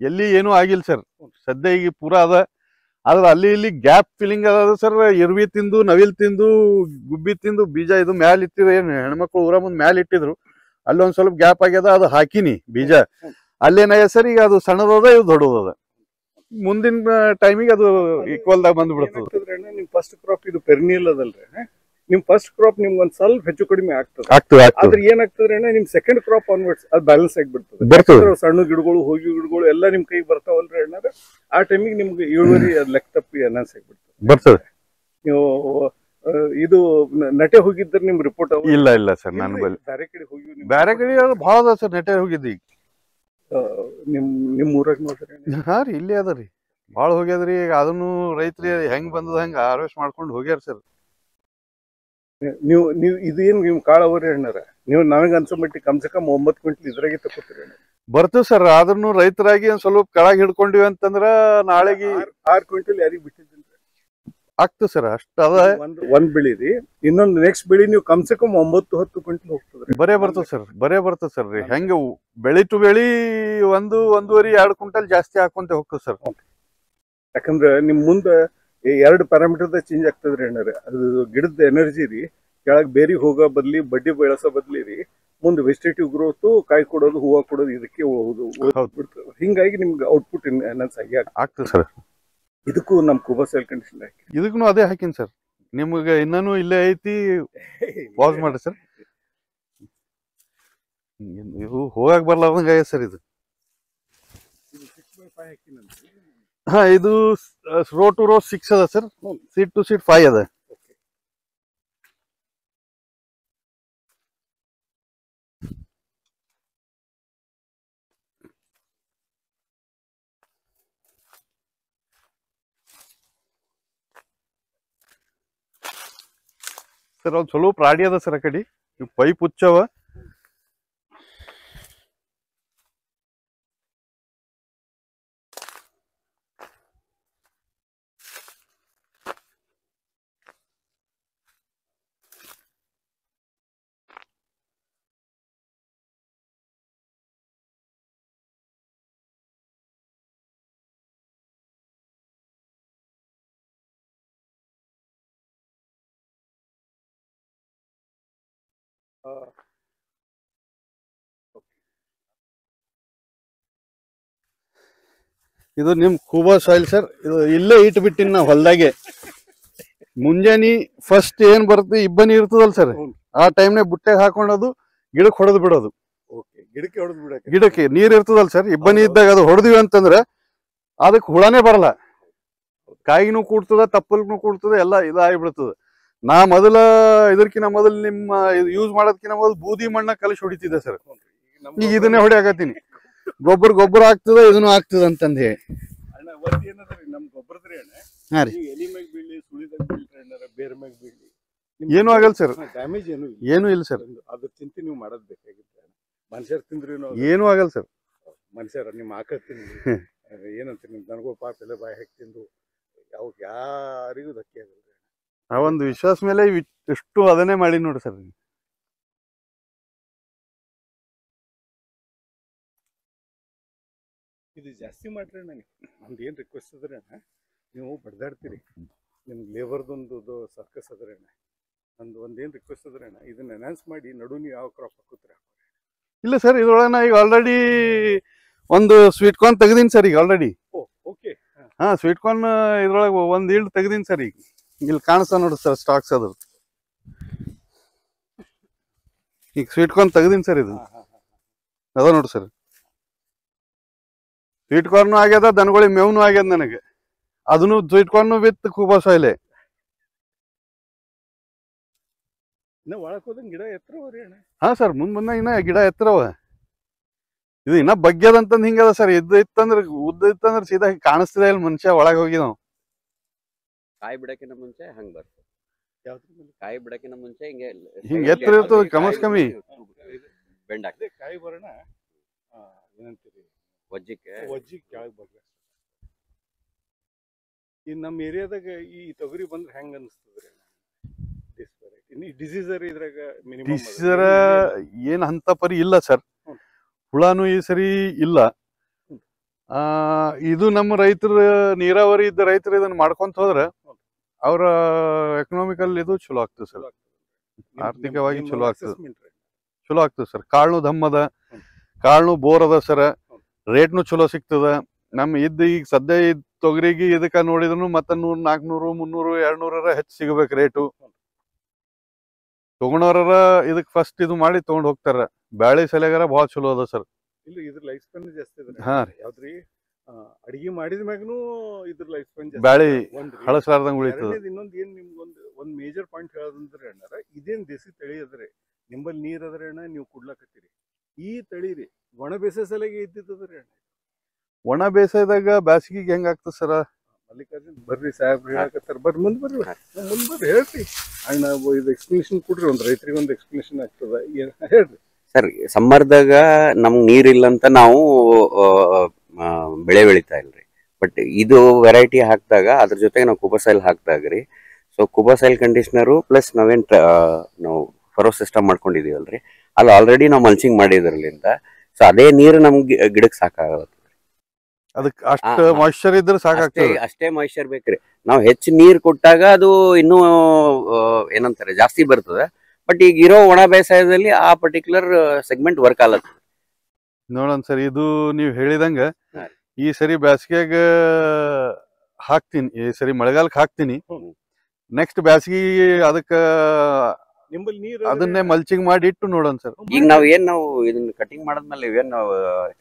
ಎಲ್ಲಿ ಏನೂ ಆಗಿಲ್ಲ ಸರ್. ಸದ್ಯ ಈಗ ಪೂರಾ ಅದ. ಆದ್ರೆ ಅಲ್ಲಿ ಇಲ್ಲಿ ಗ್ಯಾಪ್ ಫಿಲ್ಲಿಂಗ್ ಅದ ಸರ್. ಇರ್ವಿ ತಿಂದು, ನವಿಲ್ ತಿಂದು, ಗುಬ್ಬಿ ತಿಂದು ಬೀಜ ಇದು ಮ್ಯಾಲ ಇಟ್ಟಿದ್ರು. ಏನ್ ಹೆಣ್ಮಕ್ಳು ಊರ ಮುಂದ್ ಮ್ಯಾಲ ಇಟ್ಟಿದ್ರು, ಅಲ್ಲಿ ಒಂದ್ ಸ್ವಲ್ಪ ಗ್ಯಾಪ್ ಆಗ್ಯದ, ಅದು ಹಾಕಿನಿ ಬೀಜ. ಅಲ್ಲೇನಾಗ್ಯದ ಸರ್, ಈಗ ಅದು ಸಣ್ಣದದ, ಇದು ದೊಡ್ಡದದ. ಮುಂದಿನ ಟೈಮಿಗೆ ಅದು ಈಕ್ವಲ್ ದಾಗ ಬಂದ್ಬಿಡ್ತದೆ. ನಿಮ್ ಫಸ್ಟ್ ಕ್ರಾಪ್ ಇದು ಪೆರ್ನಿಯಲ್ ಅದಲ್ರಿ, ನಿಮ್ ಫಸ್ಟ್ ಕ್ರಾಪ್ ನಿಮ್ಗೆ ಒಂದ್ ಸ್ವಲ್ಪ ಹೆಚ್ಚು ಕಡಿಮೆ ಆಗ್ತದೆ. ಆದ್ರೆ ಏನಾಗ್ತದ್ರಿ ಅಣ್ಣ, ನಿಮ್ ಸೆಕೆಂಡ್ ಕ್ರಾಪ್ ಆನ್ವರ್ಡ್ಸ್ ಅದು ಬ್ಯಾಲೆನ್ಸ್ ಆಗಿಬಿಡ್ತದೆ. ಸಣ್ಣ ಗಿಡಗಳು, ಹೋಗಿ ಗಿಡಗಳು ಎಲ್ಲ ನಿಮ್ ಕೈಗೆ ಬರ್ತಾವಲ್ರಿ ಅಣ್ಣ. ಆ ಟೈಮಿಗೆ ನಿಮ್ಗೆ ಇಳುವರಿ ಲೆಕ್ಕ ತಪ್ಪಿ ಅನಾನ್ಸ್ ಆಗಿಬಿಡ್ತದೆ. ನೀವು ಇದು ನಟೆ ಹೋಗಿದ್ರೆ ನಿಮ್ ರಿಪೋರ್ಟ್? ಇಲ್ಲ ಸರ್, ನಾನು ಬೇರೆ ಕಡೆ ಹೋಗಿ, ಬೇರೆ ಕಡೆ ಬಹಳ ಅದ ಸರ್. ನಟೆ ಹೋಗಿದ್ದಿ ಈಗ ನಿಮ್ ಊರಾಗ ನೋಡ್ರಿ? ಹಾ ರೀ, ಇಲ್ಲೇ ಅದರಿ, ಬಾಳ ಹೋಗ್ಯದ್ರಿ. ಈಗ ಅದನ್ನು ರೈತರಿ ಹೆಂಗ್ ಬಂದದ ಹಂಗ ಹಾರ್ವೆಸ್ಟ್ ಮಾಡ್ಕೊಂಡು ಹೋಗ್ಯಾರ ಸರ್. ನೀವು ಇದೇನು ನಿಮ್ ಕಾಳು ಅವರಿ ಅಣ್ಣಾರ, ನೀವು ನಮಗೆ ಅನ್ಸೋ ಮಟ್ಟಿಗೆ ಕಮ್ಸೆ ಕಮ್ 9 ಕ್ವಿಂಟಲ್ ಇದ್ರಾಗೆ ತಗೋತೀರಿ ಅಣ್ಣ? ಬರ್ತೇವ್ ಸರ್. ಆದ್ರೂ ರೈತರಾಗಿ ಒಂದ್ ಸ್ವಲ್ಪ ಕೆಳಗ್ ಹಿಡ್ಕೊಂಡಿವಿ ಅಂತಂದ್ರ ನಾಳೆಗೆ 6 ಕ್ವಿಂಟಲ್ ಯಾರಿಗ್ ಬಿಟ್ಟಿದ್ದಿಲ್ರಿ? ಆಗ್ತದೆ ಸರ್. ಅಷ್ಟ ಅದ. ಒಂದ್ ಬೆಳಿರಿ, ಇನ್ನೊಂದು ನೆಕ್ಸ್ಟ್ ಬೆಳಿ ನೀವು ಕಮ್ಸೆ ಕಮ್ 9-10 ಕ್ವಿಂಟಲ್ ಹೋಗ್ತದ್ರಿ. ಬರೇ ಬರ್ತದ ಸರ್, ಬರೇ ಬರ್ತದ ಸರ್. ಹೆಂಗ ಬೆಳಿ ಟು ಬೆಳಿ 1-1.5-2 ಕ್ವಿಂಟಲ್ ಜಾಸ್ತಿ ಹಾಕೊಂತ ಹೋಗ್ತದೆ ಸರ್. ಯಾಕಂದ್ರೆ ನಿಮ್ ಮುಂದ 2 ಪ್ಯಾರಾಮೀಟರ್ ಚೇಂಜ್ ಆಗ್ತದ್ರಿ ಅಣ್ಣಾರ. ಅದು ಗಿಡದ ಎನರ್ಜಿ ರೀ, ಕೆಳಗ್ ಬೇರಿ ಹೋಗೋ ಬದ್ಲಿ ಬಡ್ಡಿ ಬೆಳಸೋ ಬದ್ಲಿ ರೀ, ಮುಂದೆ ವೆಜಿಟೇಟಿವ್ ಗ್ರೋತ್, ಕಾಯಿ ಕೊಡೋದು, ಹೂವು ಕೊಡೋದು ಇದಕ್ಕೆ ಬಿಡ್ತದೆ. ಹಿಂಗಾಗಿ ನಿಮ್ಗೆ ಔಟ್ಪುಟ್ ಎನ್ಹಾನ್ಸ್ ಆಗಿ ಆಗ್ತದೆ ಸರ್. ಇದಕ್ಕೂ ನಮ್ ಕುಬಾ ಸೆಲ್ ಕಂಡೀಷನ್ ಹಾಕಿ, ಇದಕ್ಕೂ ಅದೇ ಹಾಕಿನ್ ಸರ್. ನಿಮ್ಗೆ ಇನ್ನೂ ಇಲ್ಲೇ ಐತಿ, ಪಾಸ್ ಮಾಡ್ರಿ ಸರ್. ಇದು ಹೋಗಕ್ ಬರ್ಲಾರ್ದಂಗ ಸರ್. ಇದು 6x5 ಹಾಕಿನಂತ್ರಿ. ಹಾ, ಇದು ರೋ ಟು ರೋ 6 ಅದ ಸರ್, ಸೀಟ್ ಟು ಸೀಟ್ 5 ಅದ. ಸರ್ ಒಂದ್ ಚಲೋ ಪ್ರಾಡಿ ಅದ ಸರ್. ಆ ಕಡೆ ಪೈಪ್ ಹುಚ್ಚವ. ಇದು ನಿಮ್ ಕೂಬಾ ಸಾಯಿಲ್ ಸರ್. ಇದು ಇಲ್ಲೇ ಇಟ್ಬಿಟ್ಟಿನ ನಾ ಹೊಲ್ದಾಗೆ. ಮುಂಜಾನೆ ಫಸ್ಟ್ ಏನ್ ಬರುತ್ತೆ, ಇಬ್ಬನಿ ಇರ್ತದಲ್ ಸರ್, ಆ ಟೈಮ್ನಾಗ ಬುಟ್ಟೆಗೆ ಹಾಕೊಂಡದು ಗಿಡಕ್ಕೆ ಹೊಡೆದು ಬಿಡೋದು. ಗಿಡಕ್ಕೆ ನೀರ್ ಇರ್ತದಲ್ ಸರ್, ಇಬ್ಬನಿ ಇದ್ದಾಗ ಅದು ಹೊಡೆದಿವಿ ಅಂತಂದ್ರೆ ಅದಕ್ಕೆ ಹುಳನೇ ಬರಲ್ಲ. ಕಾಯಿನೂ ಕೂಡ್ತದ, ತಪ್ಪಲ್ನು ಕೂಡ್ತದ, ಎಲ್ಲ ಇದಾಗಿಬಿಡ್ತದ. ನಾ ಇದಕ್ಕಿಂತ ಮೊದಲು ನಿಮ್ಮ ಯೂಸ್ ಮಾಡೋದಕ್ಕಿಂತ ಮೊದಲು ಬೂದಿ ಮಣ್ಣ ಕಲಿಸಿ ಹೊಡಿತಿದ್ದೆ ಸರ್. ಈಗ ಇದನ್ನೇ ಹೊಡಿಯಾಕತ್ತೀನಿ. ಗೊಬ್ಬರ ಆಗ್ತದ, ಇದನ್ನು ಆಗ್ತದ ಅಂತಂದ ಹೇಳಿ. ನಮ್ ಗೊಬ್ಬರದ್ರಿ ಅಣ್ಣ, ಹಾ ರೀ, ಎಲಿ ಮ್ಯಾಗ ಬೀಳಿ, ಸುಳಿದಾಗ ಬೀಳ್ರಿ, ಬೇರೆ ಮ್ಯಾಗ ಬೀಳಿ, ಏನು ಆಗಲ್ಲ ಸರ್. ಡ್ಯಾಮೇಜ್ ಏನು ಇಲ್ಲ ಸರ್. ಅದ್ರ ಚಿಂತೆ ನೀವು ಮಾಡೋದ್ ಬೇಕಾಗಿತ್ತು. ಮನುಷ್ಯರ್ ತಿಂದ್ರಿ ಏನು ಆಗಲ್ಲ ಸರ್. ಮನುಷ್ಯರ ನಿಮ್ ಆಕಳ ತಿಂದ್ರಿ ಏನಂತೀರಿ, ನನಗೂ ಪಾಪ ಎಲ್ಲ ಬಾಯಿ ಹಾಕಿ ತಿಂದು ಯಾರಿಗೂ ಧಕ್ಕೆ ಆಗಲ್ರಿ. ಆ ಒಂದು ವಿಶ್ವಾಸ ಮೇಲೆ ಇಷ್ಟು ಅದನ್ನೇ ಮಾಡಿ ನೋಡಿ ಸರ್. ಇದು ಜಾಸ್ತಿ ಮಾಡ್ರಿ ಅಣ್ಣ. ನಮ್ದು ಏನ್ ರಿಕ್ವೆಸ್ಟ್ ಅದ್ರಿ ಅಣ್ಣ, ನೀವು ಬಡ್ದಾಡ್ತೀರಿ, ನಿಮ್ಗೆ ಲೇಬರ್ದೊಂದು ಸರ್ಕಸ್ ಅದ್ರಿ ಅಣ್ಣ. ನಂದು ಒಂದೇನ್ ರಿಕ್ವೆಸ್ಟ್ ಅದ್ರಿ ಅಣ್ಣ, ಇದನ್ನ ಅನೌನ್ಸ್ ಮಾಡಿ ನಡು ನೀವು ಯಾವ ಕ್ರಾಪ್ ಹಾಕೋತೀರ. ಇಲ್ಲ ಸರ್, ಇದ್ರೊಳಗೆ ಈಗ ಆಲ್ರೆಡಿ ಒಂದು ಸ್ವೀಟ್ ಕಾರ್ನ್ ತೆಗ್ದೀನಿ ಸರ್ ಈಗ ಆಲ್ರೆಡಿ. ಓಕೆ. ಹಾ, ಸ್ವೀಟ್ ಕಾರ್ನ್ ಇದ್ರೊಳಗೆ ಒಂದ್ ಈಲ್ಡ್ ತೆಗ್ದೀನಿ ಸರ್. ಈಗ ಇಲ್ಲಿ ಕಾಣಿಸ್ತಾ ನೋಡಿ ಸರ್ ಸ್ಟಾಕ್ಸ್ ಅದ್ರ. ಈಗ ಸ್ವೀಟ್ ಕಾರ್ನ್ ತೆಗ್ದೀನಿ ಸರ್. ಇದು ಅದ ನೋಡಿ ಸರ್, ಸ್ವೀಟ್ ಕಾರ್ನ್ ಆಗ್ಯದ, ದನಗಳಿಗೆ ಮೇವ್ನು ಆಗ್ಯದ ನನಗೆ. ಅದನ್ನು ಸ್ವೀಟ್ ಕಾರ್ನ್ ವಿತ್ ಕೂಬಾ ಸಾಯಿಲೆ. ಇನ್ನ ಒಳಕ್ ಹೋದಂಗ ಗಿಡ ಎತ್ತರವರಿ ಅಣ್ಣ. ಹಾ ಸರ್, ಮುಂದ್ ಬಂದಾಗ ಇನ್ನ ಗಿಡ ಎತ್ತರವ. ಇದು ಇನ್ನ ಬಗ್ಗ್ಯದಂತಂದ್ ಹಿಂಗದ ಸರ್. ಉದ್ದ ಇತ್ತಂದ್ರೆ ಸೀದಾ ಕಾಣಿಸ್ತಿದೆ ಇಲ್ಲಿ ಮನುಷ್ಯ ಒಳಗೆ ಹೋಗಿದಾವ್. ಕಾಯಿ ಬಿಡಕ್ಕಿಂತ ಮುಂಚೆ ಹಂಗ್ ಬರ್ತದೆ. ಕಾಯಿ ಬಿಡಕ್ಕಿಂತ ಮುಂಚೆ ಹಿಂಗ ಎತ್ತರ ಇರ್ತದ, ಕಮ್ಮಿ ಬೆಂಡ್ ಆಗ್ತದೆ. ಕಾಯಿ ಬರೋಣ ಏನಂತೀರಿ, ವಜ್ಜಿ ಕೆಳಗ್ ಬರ್ಲಿ. ಈ ನಮ್ಮ ಏರಿಯಾದಾಗ ಈ ತೊಗರಿ ಬಂದ್ರೆ ಹೆಂಗ ಅನಿಸ್ತದ್ರಿ? ಡಿಸೀಸರ್ ಇದ್ರಾಗ ಡಿಸೀಸರ್ ಏನ್ ಅಂತ ಪರಿ ಇಲ್ಲ ಸರ್. ಹುಳಾನು ಈ ಸರಿ ಇಲ್ಲ. ಇದು ನಮ್ಮ ರೈತರ, ನೀರಾವರಿ ಇದ್ದ ರೈತರು ಇದನ್ನ ಮಾಡ್ಕೊಂತ ಹೋದ್ರೆ ಅವ್ರ ಎಕನಾಮಿಕಲ್ ಇದು ಚಲೋ ಆಗ್ತದೆ ಸರ್. ಆರ್ಥಿಕವಾಗಿ ಚಲೋ ಆಗ್ತದೆ ಸರ್. ಕಾಳ್ನು ದಮ್ಮದ, ಕಾಳ್ನು ಬೋರ್ ಅದ ಸರ್. ರೇಟ್ನು ಚಲೋ ಸಿಗ್ತದ. ನಮ್ ಈಗ ಸದ್ಯ ತೊಗರಿಗೆ ಇದಕ್ಕ ನೋಡಿದ್ರು ಮತ್ತೆ 100, 400, 300, 200 ಹೆಚ್ಚು ಸಿಗಬೇಕು ರೇಟು. ತಗೊಂಡವ್ರ ಇದಕ್ ಫಸ್ಟ್ ಇದು ಮಾಡಿ ತಗೊಂಡ್ ಹೋಗ್ತಾರ. ಬ್ಯಾಳಿ ಸಲೆಗಾರ ಬಹಳ ಚಲೋ ಅದ ಸರ್. ಇಲ್ಲ, ಇದ್ರ ಲೈಫ್ ಸ್ಪಾನ್ ಜಾಸ್ತಿ ಅದ. ಹಾ, ಯಾವ್ದ್ರಿ ಅಡಿಗೆ ಮಾಡಿದ ಮ್ಯಾಗನು ಇದ್ರ ಲೈಫ್ ಸ್ಪಾನ್ ಜಾಸ್ತಿ. ಬ್ಯಾಳಿ ಹಳಸಲಾರ್ದಂಗ ಉಳಿತದ. ಇನ್ನೊಂದ್ ಏನ್ ನಿಮ್ಗೊಂದ್ ಮೇಜರ್ ಪಾಯಿಂಟ್ ಹೇಳೋದಂದ್ರೆ ಅಣ್ಣಾರ, ಇದೇನ್ ದೇಸಿ ತಳಿ ಅದ್ರಿ, ನಿಂಬಲ್ಲಿ ನೀರ್ ಅದ್ರಿ ಅಣ್ಣ, ನೀವು ಕುಡ್ಲಾಕತ್ತೀರಿ. ಈ ತಳಿ ರೀ ಒಣ ಬೇಸಾಯ ಸಲಗೆ ಇದ್ದಿದ್ದದ್ರಿ ಅಣ್ಣ. ಒಣ ಬೇಸಾಯದಾಗ ಬ್ಯಾಸಿಗೆ ಹೆಂಗ ಆಗ್ತದ ಸರ್? ಮಲ್ಲಿಕಾರ್ಜುನ್ ಬರ್ರಿ ಸಾಹೇಬ್ರು ಹೇಳಕತ್ತಾರ, ಬರ್ರಿ ಮುಂದ್ ಬರ್ರಿ ಹೇಳ್ರಿ ಅಣ್ಣ. ಇದು ಎಕ್ಸ್ಪ್ಲನೇಷನ್ ಕೊಡ್ರಿ, ಒಂದ್ ರೈತರಿಗೆ ಒಂದು ಎಕ್ಸ್ಪ್ಲನೇಷನ್ ಆಗ್ತದ, ಹೇಳ್ರಿ ಸರ್. ಸಮ್ಮರ್ದಾಗ ನಮ್ಗೆ ನೀರಿಲ್ಲ ಅಂತ ನಾವು ಬೆಳೆ ಬೆಳಿತಾ ಇಲ್ರಿ. ಬಟ್ ಇದು ವೆರೈಟಿ ಹಾಕಿದಾಗ ಅದ್ರ ಜೊತೆಗೆ ನಾವು ಕುಬಸೈಲ್ ಹಾಕ್ದಾಗ್ರಿ. ಸೊ ಕುಬಸೈಲ್ ಕಂಡೀಷನರು ಪ್ಲಸ್ ನಾವು ಫರೋ ಸಿಸ್ಟಮ್ ಮಾಡ್ಕೊಂಡಿದೀವಲ್ರಿ, ಅಲ್ಲಿ ಆಲ್ರೆಡಿ ನಾವು ಮಲ್ಚಿಂಗ್ ಮಾಡಿದ್ರಲಿಂದ. ಸೊ ಅದೇ ನೀರು ನಮ್ಗೆ ಗಿಡಕ್ಕೆ ಸಾಕಾಗತ್ತೆ. ಅದಕ್ಕೆ ಅಷ್ಟು ಮಾಯಿಶ್ಚರ್ ಇದ್ರೆ ಸಾಕಾಗ್ತದೆ. ಅಷ್ಟೇ ಮಾಯಿಶ್ಚರ್ ಬೇಕ್ರಿ. ನಾವು ಹೆಚ್ಚು ನೀರು ಕೊಟ್ಟಾಗ ಅದು ಇನ್ನೂ ಏನಂತಾರೆ ಜಾಸ್ತಿ ಬರ್ತದೆ. ಬಟ್ ಈಗ ಇರೋ ಒಣ ಬೇಸಾಯದಲ್ಲಿ ಆ ಪರ್ಟಿಕ್ಯುಲರ್ ಸೆಗ್ಮೆಂಟ್ ವರ್ಕ್ ಆಗಲ್ಲ. ನೋಡೋಣ ಸರ್, ಇದು ನೀವು ಹೇಳಿದಂಗ ಈ ಸರಿ ಬ್ಯಾಸಿಗೆಗ ಹಾಕ್ತೀನಿ, ಈ ಸರಿ ಮಳೆಗಾಲಕ್ಕೆ ಹಾಕ್ತೀನಿ. ನೆಕ್ಸ್ಟ್ ಬ್ಯಾಸಿಗೆ ಅದಕ್ಕ ನಿಂಬಲ್ಲಿ ನೀರು ಅದನ್ನೇ ಮಲ್ಚಿಂಗ್ ಮಾಡಿ ಇಟ್ಟು ನೋಡೋಣ ಸರ್. ಈಗ ನಾವು ಇದನ್ನ ಕಟಿಂಗ್ ಮಾಡದ್ಮೇಲೆ ಇವೇನ್ ನಾವು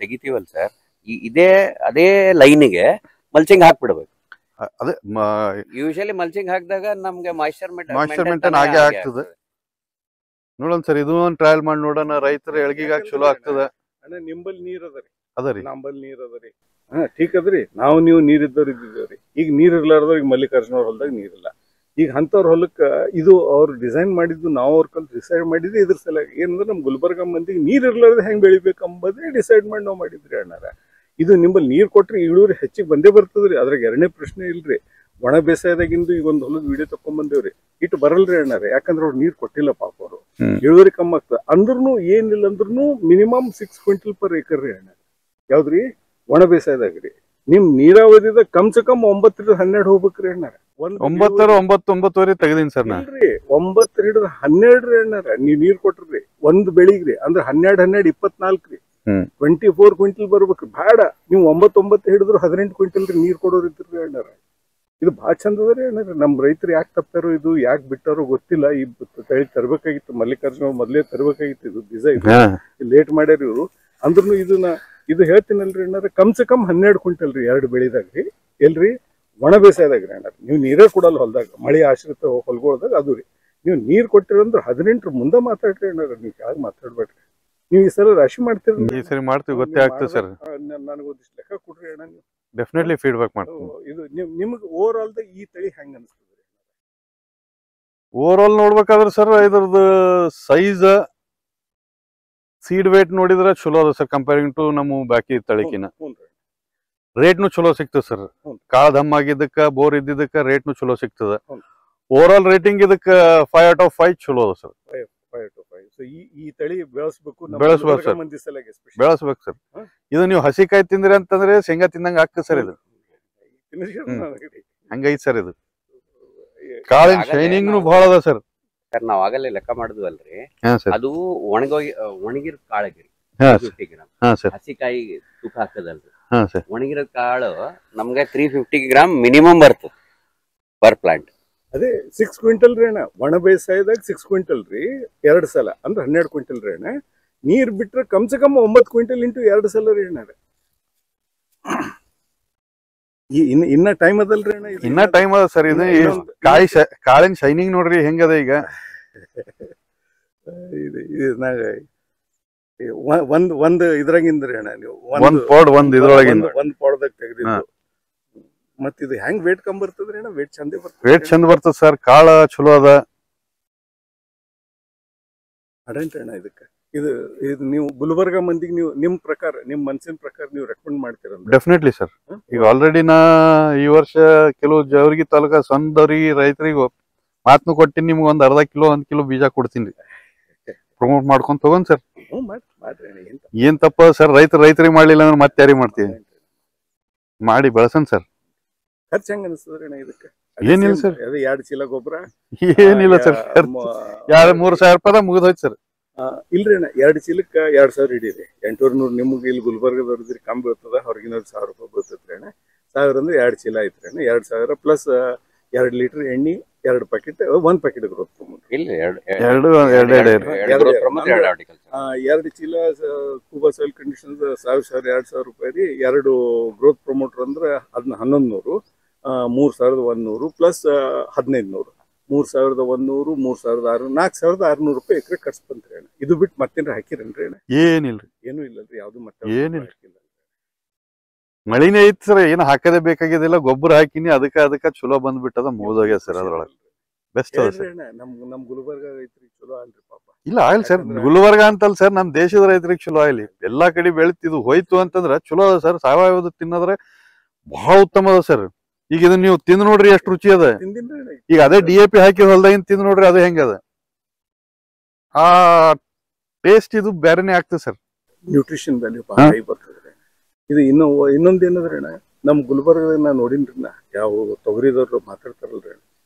ತೆಗಿತೀವಲ್ಲ ಸರ್, ಅದೇ ಲೈನಿಗೆ ಮಲ್ಚಿಂಗ್ ಹಾಕ್ಬಿಡ್ಬೇಕು. ಅದೇ ಯೂಶಲಿ ಮಲ್ಚಿಂಗ್ ಹಾಕಿದಾಗ ನಮ್ಗೆ ಮಾಯಿಶ್ಚರ್ ಮೇಂಟೈನ್ ಆಗೇ ಆಗ್ತದೆ. ನೋಡೋಣ ಸರ್, ಇದು ಒಂದು ಟ್ರಯಲ್ ಮಾಡಿ ನೋಡೋಣ. ರೈತರ ಎಳ್ಗಿಗ ಚಲೋ ಆಗ್ತದ. ಅಣ್ಣ ನಿಂಬಲ್ಲಿ ನೀರ್ ಅದರಿ, ನಂಬಲ್ಲಿ ನೀರ್ ಅದರಿ. ಠೀಕ್ ಅದ್ರಿ, ನೀವು ನೀರ್ ಇದ್ದವ್ರು ಇದ್ದಿದ್ದೇವ್ರಿ. ಈಗ ನೀರ್ ಇರ್ಲಾರ್ದವ್ರಿಗೆ ಮಲ್ಲಿಕಾರ್ಜುನ ಅವ್ರ ಹೊಲ್ದಾಗ ನೀರಿಲ್ಲ. ಈಗ ಅಂತವ್ರ ಹೊಲಕ್ಕ ಇದು ಅವ್ರು ಡಿಸೈನ್ ಮಾಡಿದ್ದು, ನಾವು ಅವ್ರ ಕಲ್ ಡಿಸೈಡ್ ಮಾಡಿದ್ದು ಇದ್ರ ಸಲ ಏನಂದ್ರೆ ನಮ್ ಗುಲ್ಬರ್ಗ ಮಂದಿಗೆ ನೀರ್ ಇರ್ಲಾರ್ದ ಹೆಂಗ್ ಬೆಳಿಬೇಕು ಅಂಬದೇ ಡಿಸೈಡ್ ಮಾಡಿ ನಾವು ಮಾಡಿದ್ರಿ ಅಣ್ಣಾರ. ಇದು ನಿಂಬಲ್ಲಿ ನೀರ್ ಕೊಟ್ರಿ ಇಳುವರಿ ಹೆಚ್ಚಿಗೆ ಬಂದೇ ಬರ್ತದ್ರಿ, ಅದ್ರಾಗ ಎರಡನೇ ಪ್ರಶ್ನೆ ಇಲ್ರಿ. ಒಣ ಬೇಸಾಯದಾಗಿಂದು ಈಗ ಒಂದು ಹೊಲದ ವಿಡಿಯೋ ತಕೊಂಡ್ ಬಂದೇವ್ರಿ, ಇಟ್ಟು ಬರಲ್ರಿ ಅಣ್ಣಾರ. ಯಾಕಂದ್ರೆ ಅವ್ರು ನೀರ್ ಕೊಟ್ಟಿಲ್ಲ ಪಾಪ, ಅವರು ಇಳುವರಿ ಕಮ್ಮಿ ಆಗ್ತದೆ. ಅಂದ್ರೂ ಏನಿಲ್ಲ ಅಂದ್ರೂ ಮಿನಿಮಮ್ 6 ಕ್ವಿಂಟಲ್ ಪರ್ ಏಕರ್ ರೀ ಅಣ್ಣ. ಯಾವ್ದ್ರಿ ಒಣ ಬೇಸಾಯದಾಗ್ರಿ. ನಿಮ್ ನೀರಾವರಿದ ಕಮ್ ಸೆ ಕಮ್ 9 ರಿಂದ 12 ಹೋಗ್ಬೇಕ್ರಿ ಅಣ್ಣಾರ. 9-9.5 ತೆಗದೀನಿ ಸರ್. 9 ಹಿಡಿದ್ರೆ 12 ರೀ ಅಣ್ಣಾರ. ನೀವ್ ನೀರ್ ಕೊಟ್ರಿ ಒಂದ್ ಬೆಳಿಗ್ರಿ ಅಂದ್ರೆ 12 24 ರೀ, 24 ಕ್ವಿಂಟಲ್ ಬರ್ಬೇಕ್ರಿ. ಬೇಡ ನೀವು 9 ಹಿಡಿದ್ರು 18 ಕ್ವಿಂಟಲ್ ರೀ ನೀರ್ ಕೊಡೋರ್ ಇದ್ರಿ ಅಣ್ಣಾರ. ಇದು ಭಾಳ ಚಂದ ಅದ್ರಿ ಅಣ್ಣಾರ. ನಮ್ ರೈತರು ಯಾಕೆ ತಪ್ಪಾರೋ, ಇದು ಯಾಕೆ ಬಿಟ್ಟಾರೋ ಗೊತ್ತಿಲ್ಲ. ಈ ತಳಿ ತರ್ಬೇಕಾಗಿತ್ತು, ಮಲ್ಲಿಕಾರ್ಜುನ ಮೊದ್ಲೇ ತರ್ಬೇಕಾಗಿತ್ತು. ಇದು ಬೀಜ ಲೇಟ್ ಮಾಡ್ಯಾರ ಇವ್ರು. ಅಂದ್ರೂ ಇದು ಹೇಳ್ತೀನಲ್ರಿ ಅಣ್ಣಾರ, ಕಮ್ ಸೆ ಕಮ್ 12 ಕ್ವಿಂಟಲ್ ರೀ 2 ಬೆಳಿದಾಗ್ರಿ. ಎಲ್ರಿ ಒಣ ಬೇಸಾಯದಾಗ್ರಿ ಅಣ್ಣಾರ. ನೀವು ನೀರೇ ಕೊಡಲ್ಲ ಹೊಲ್ದಾಗ, ಮಳೆ ಆಶ್ರಿತ ಹೊಲ್ಗೊಳ್ದಾಗ ಅದು ರೀ. ನೀವು ನೀರ್ ಕೊಟ್ಟಿರಂದ್ರೆ 18 ಮುಂದೆ ಮಾತಾಡ್ರಿ ಅಣ್ಣಾರ, ನೀವು ಯಾಕೆ ಮಾತಾಡ್ಬೇಡ್ರಿ. ನೀವು ಈ ಸಲ ರಾಶಿ ಮಾಡ್ತೀರಿ? ಈ ಸರಿ ಮಾಡ್ತೀವಿ, ಗೊತ್ತೇ ಆಗ್ತದೆ ಸರ್. ನನಗೊಂದಿಷ್ಟು ಲೆಕ್ಕ ಕೊಡ್ರಿ ಅಣ್ಣ. ನೀವು ಡೆಫಿನೆಟ್ಲಿ ಫೀಡ್ಬ್ಯಾಕ್ ಮಾಡ್ತೀನಿ. ಇದು ನಿಮ್ಗೆ ಓವರ್ ಆಲ್ ಈ ತಳಿ ಹೆಂಗ್ ಅನ್ಸ್ತದೆ? ಓವರ್ ಆಲ್ ನೋಡ್ಬೇಕಾದ್ರೆ ಸರ್, ಇದ್ರದ್ದು ಸೈಜ್, ಸೀಡ್ ವೇಟ್ ನೋಡಿದ್ರೆ ಚಲೋ ಅದ ಸರ್, ಕಂಪೇರಿಂಗ್ ಟು ನಮ್ಮ ಬಾಕಿ ತಳಿಕಿನ. ರೇಟ್ನು ಚಲೋ ಸಿಗ್ತದೆ ಸರ್. ಕಾಳ ದಮ್ ಆಗಿದ್ದಕ್ಕ, ಬೋರ್ ಇದ್ದಿದ್ದಕ್ಕ ರೇಟ್ನು ಚಲೋ ಸಿಗ್ತದ. ಓವರ್ ಆಲ್ ರೇಟಿಂಗ್ ಇದಕ್ಕ 5 out of 5 ಚಲೋ ಅದ ಸರ್. 5 out of 5 ಸೊ ಈ ತಳಿ ಬೆಳೆಸ್ಬೇಕು ಬೆಳೆಸ್ಬೇಕು ಸರ್. ಮಂದಿ ಸಲುವಾಗಿ especially. ಬೆಳೆಸ್ಬೇಕು ಸರ್. ಇದು ನೀವು ಹಸಿಕಾಯಿ ತಿಂದ್ರಿ ಅಂತಂದ್ರೆ ಶೇಂಗಾ ತಿಂದಂಗ ಆಗ್ತದೆ ಸರ್. ಇದು ಹಂಗೈತ್ ಸರ್. ಇದು ಕಾಳಿನ ಶೈನಿಂಗ್ ಬಹಳ ಅದ ಸರ್. ಸರ್ ನಾವ್ ಆಗಲೇ ಲೆಕ್ಕ ಮಾಡಿದ್ವಲ್ರಿ, ಅದು ಒಣಗಿರ ಕಾಳಗಿರಿ 50 ಗ್ರಾಮ್, ಹಸಿಕಾಯಿ ತೂಕ ಹಾಕದಲ್ರಿ. ಒಣಗಿರೋ ಕಾಳು ನಮ್ಗೆ 350 ಗ್ರಾಮ್ ಮಿನಿಮಮ್ ಬರ್ತದೆ ಪರ್ ಪ್ಲಾಂಟ್. ಅದೇ 6 ಕ್ವಿಂಟಲ್ ರೀ ಅಣ್ಣ. ಒಣ ಬೇಸಾಯದಾಗ 6 ಕ್ವಿಂಟಲ್ ರೀ 2 ಸಲ ಅಂದ್ರೆ 12 ಕ್ವಿಂಟಲ್ ರೀ ಅಣ್ಣ. ನೀರ್ ಬಿಟ್ರೆ ಕಮ್ಸೆ ಕಮ್ 9 ಕ್ವಿಂಟಲ್ ಇಂಟು 2 ಸಲ ರೀ ಅಣ್ಣ. ಇನ್ನ ಟೈಮ್ ಅದಲ್ರಿ ಅಣ್ಣ. ಇನ್ನ ಟೈಮ್ ಅದ ಸರ್. ಇದು ಕಾಳಿನ ಶೈನಿಂಗ್ ನೋಡ್ರಿ ಹೆಂಗದ ಈಗ. ಒಂದ್ ಇದ್ರಾಗಿಂದ್ರಿ ಅಣ್ಣ ನೀವು ಒಂದ್ ಪಾಡ್ದಾಗ ತೆಗ್ದಿದ್ದು. ಮತ್ ಇದು ಹೆಂಗ್ ವೇಟ್ ಕಮ್ ಬರ್ತದ್ರಿ ಅಣ್ಣ? ವೇಟ್ ಚಂದ ಬರ್ತದೆ. ವೇಟ್ ಚಂದ ಬರ್ತದ ಸರ್. ಕಾಳ ಚಲೋ ಅದ. ಅಡಂಟ್ ಅಣ್ಣ ಇದಕ್ಕೆ. ಇದು ನೀವು ಗುಲ್ಬರ್ಗ ಮಂದಿಗೆ ನೀವು ನಿಮ್ ಪ್ರಕಾರ ನಿಮ್ ಮನ್ಸಿನ ಪ್ರಕಾರ ನೀವು ರೆಕಮೆಂಡ್ ಮಾಡ್ತೀರ? Definitely sir. ಈಗ ಆಲ್ರೆಡಿ ನಾ ಈ ವರ್ಷ ಕೆಲವು ಜವರ್ಗಿ ತಾಲೂಕಾ ಸ್ವಂತದವ್ರಿಗೆ ರೈತರಿಗೆ ಮಾತನ್ನು ಕೊಟ್ಟಿನಿ, ನಿಮ್ಗೆ ಒಂದ್ ಅರ್ಧ ಕಿಲೋ 1 ಕಿಲೋ ಬೀಜ ಕೊಡ್ತೀನಿ, ಪ್ರಮೋಟ್ ಮಾಡ್ಕೊಂಡ್ ತಗೊಂಡ್ ಸರ್. ಏನ್ ತಪ್ಪ ಸರ್? ರೈತರಿಗೆ ಮಾಡ್ಲಿಲ್ಲ ಅಂದ್ರೆ ಮತ್ತೆ ಯಾರಿಗೆ ಮಾಡ್ತೀವಿ? ಮಾಡಿ ಬೆಳಸನ್ ಸರ್. ಖರ್ಚು ಹೆಂಗ ಅನಿಸ್ತದ್ರಿ ಅಣ್ಣ ಇದಕ್ಕೆ? ಏನಿಲ್ಲ ಸರ್. 2 ಚೀಲ ಗೊಬ್ಬರ ಏನಿಲ್ಲ ಸರ್. 3,000 ರೂಪಾಯಿ ಮುಗಿದೋಯ್ತು ಸರ್. ಇಲ್ರಿ ಅಣ್ಣ, 2 ಚೀಲಕ್ಕೆ 2,000 ಹಿಡೀರಿ. 800 ನಿಮ್ಗೆ ಇಲ್ಲಿ ಗುಲ್ಬರ್ಗದವ್ರದ್ರಿ ಕಮ್ಮಿ ಬೀಳ್ತದ, ಹೊರಗಿನ 1,000 ರೂಪಾಯಿ ಬೀಳ್ತೈತ್ರಿ ಅಣ್ಣ. 1000 ಅಂದ್ರೆ 2 ಚೀಲ ಐತ್ರಿ ಅಣ್ಣ. 2,000 ಪ್ಲಸ್ 2 ಲೀಟರ್ ಎಣ್ಣೆ, 2 ಪ್ಯಾಕೆಟ್, 1 ಪ್ಯಾಕೆಟ್ ಗ್ರೋತ್ ಪ್ರಮೋಟ್. 2 ಚೀಲ ಕೂಬಾ ಸಾಯಿಲ್ ಕಂಡೀಷನರ್ 1,000-2,000 ರೂಪಾಯಿ ರೀ. 2 ಗ್ರೋತ್ ಪ್ರಮೋಟರ್ ಅಂದ್ರೆ 1,100, 3,100 ಪ್ಲಸ್ 1,500, 3,100, 3,600, 4,600 ರೂಪಾಯಿ ಎಕರೆ ಖರ್ಚು ಬಂತ್ರಿ ಅಣ್ಣ. ಇದು ಬಿಟ್ಟು ಮತ್ತೇನ್ರ ಹಾಕಿರೇನ್ರಿ ಅಣ್ಣ? ಏನಿಲ್ರಿ, ಏನೂ ಇಲ್ಲಲ್ರಿ. ಯಾವ್ದು ಮತ್ತೆ ಏನಿಲ್ಲ. ಮಳಿನೇ ಐತಿ ಸರ್. ಏನು ಹಾಕದೇ ಬೇಕಾಗಿದಿಲ್ಲ. ಗೊಬ್ಬರ ಹಾಕಿನಿ, ಅದಕ್ಕ ಚಲೋ ಬಂದ್ಬಿಟ್ಟದ, ಮುಗಿದೋಗ್ಯದ ಸರ್. ಅದ್ರೊಳಗೆ ಬೆಸ್ಟ್ ಅದ ಸರ್. ನಮ್ ಗುಲ್ಬರ್ಗ ರೈತರಿಗೆ ಚಲೋ ಅಲ್ರಿ ಪಾಪ. ಇಲ್ಲ ಆಗ್ಲಿ ಸರ್. ಗುಲ್ಬರ್ಗ ಅಂತಲ್ಲ ಸರ್, ನಮ್ ದೇಶದ ರೈತರಿಗೆ ಚಲೋ ಆಗ್ಲಿ. ಎಲ್ಲಾ ಕಡೆ ಬೆಳಿತಿದ್ದು ಹೋಯ್ತು ಅಂತಂದ್ರ ಚಲೋ ಅದ ಸರ್. ಸಾವಯವದ ತಿನ್ನೋದ್ರೆ ಬಹಳ ಉತ್ತಮ ಅದ ಸರ್. ಈಗ ಇದನ್ನ ನೀವು ತಿಂದ್ ನೋಡ್ರಿ ಎಷ್ಟು ರುಚಿ ಅದ. ಈಗ ಅದೇ DAP ಹಾಕಿ ಹೊಲ್ದಾಗಿನ್ ತಿಂದ್ ನೋಡ್ರಿ ಅದು ಹೆಂಗದ. ಆ ಟೇಸ್ಟ್ ಇದು ಬೇರೆನೆ ಆಗ್ತದೆ ಸರ್. ನ್ಯೂಟ್ರಿಷನ್ ವ್ಯಾಲ್ಯೂ ಬಹಳ ಹೈ ಬರ್ತದೆ. ಇದು ಇನ್ನೊಂದ್ ಏನಂದ್ರೆ ಅಣ್ಣ, ನಮ್ ಗುಲ್ಬರ್ಗದಾಗ ನಾ ನೋಡಿನ್ರಿ ನಾ, ಯಾವ ತೊಗರಿದವ್ರು ಮಾತಾಡ್ತಾರಲ್ರಿ,